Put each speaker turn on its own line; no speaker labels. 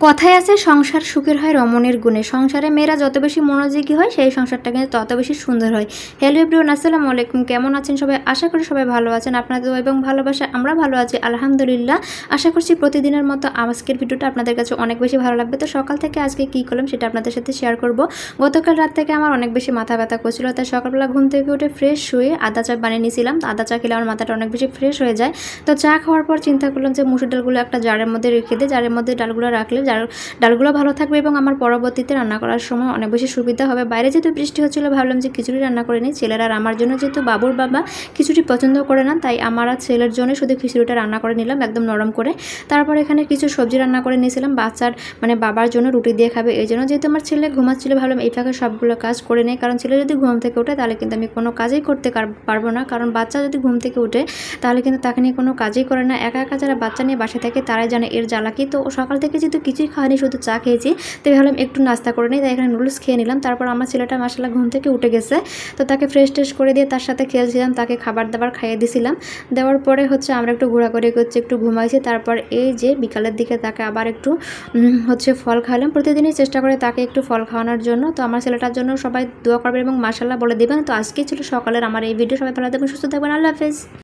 কথায় আছে সংসার সুখের হয় রমণীর গুণে। সংসারে মেয়েরা যত বেশি মনোযোগী হয় সেই সংসারটা কিন্তু তত বেশি সুন্দর হয়। হ্যালো এভরিওয়ান, আসসালামু আলাইকুম। কেমন আছেন সবাই? আশা করি সবাই ভালো আছেন। আপনাদের দোয়া এবং ভালোবাসা আমরা ভালো আছি আলহামদুলিল্লাহ। আশা করছি প্রতিদিনের মতো আজকের ভিডিওটা আপনাদের কাছে অনেক বেশি ভালো লাগবে। তো সকাল থেকে আজকে কী করলাম সেটা আপনাদের সাথে শেয়ার করব। গতকাল রাত থেকে আমার অনেক বেশি মাথা ব্যথা করছিল, তাই সকালবেলা ঘুম থেকে উঠে ফ্রেশ হয়ে আদা চা বানিয়ে নিয়েছিলাম। তো আদা চা খেলে আমার মাথাটা অনেক বেশি ফ্রেশ হয়ে যায়। তো চা খাওয়ার পর চিন্তা করলাম যে মুসুর ডালগুলো একটা জারের মধ্যে রেখে দিই, জারের মধ্যে ডালগুলো রাখলে ডালগুলো ভালো থাকবে এবং আমার পরবর্তীতে রান্না করার সময় অনেক বেশি সুবিধা হবে। বাইরে যেহেতু বৃষ্টি হচ্ছিল, ভাবলাম যে খিচুড়ি রান্না করে নিই। ছেলের আর আমার জন্য, যেহেতু বাবুর বাবা খিচুড়ি পছন্দ করে না, তাই আমার আর ছেলের জন্য শুধু খিচুড়িটা রান্না করে নিলাম একদম নরম করে। তারপর এখানে কিছু সবজি রান্না করে নিয়েছিলাম বাচ্চার বাবার জন্য, রুটি দিয়ে খাবে এই জন্য। যেহেতু আমার ছেলে ঘুমাচ্ছিল, ভাবলাম এই ফাঁকে সবগুলো কাজ করে নেই, কারণ ছেলে যদি ঘুম থেকে ওঠে তাহলে কিন্তু আমি কোনো কাজই করতে পারবো না। কারণ বাচ্চা যদি ঘুম থেকে উঠে তাহলে কিন্তু তাকে নিয়ে কোনো কাজই করে না। একা একা যারা বাচ্চা নিয়ে বাসা থাকে তারাই জানে এর জ্বালা কি। তো সকাল থেকে যেহেতু কিছুই খাওয়ানি, শুধু চা খেয়েছি, তাই ভাবলাম একটু নাস্তা করে নিই। তাই এখানে নুডলস খেয়ে নিলাম। তারপর আমার ছেলেটা মাশাআল্লাহ ঘুম থেকে উঠে গেছে, তো তাকে ফ্রেশ ট্রেশ করে দিয়ে তার সাথে খেলছিলাম, তাকে খাবার দাবার খাইয়ে দিছিলাম। দেওয়ার পরে আমরা একটু ঘোরাঘুরি করছি, একটু ঘুমাইছি। তারপর এই যে বিকালের দিকে তাকে আবার একটু ফল খাওয়ালাম। প্রতিদিনই চেষ্টা করে তাকে একটু ফল খাওয়ানোর জন্য। তো আমার ছেলেটার জন্য সবাই দোয়া করবেন এবং মাশাআল্লাহ বলে দেবেন। তো আজকেই ছিল সকালের আমার এই ভিডিও। সবাই ভালো থাকবেন, সুস্থ থাকবেন, আল্লাহ হাফেজ।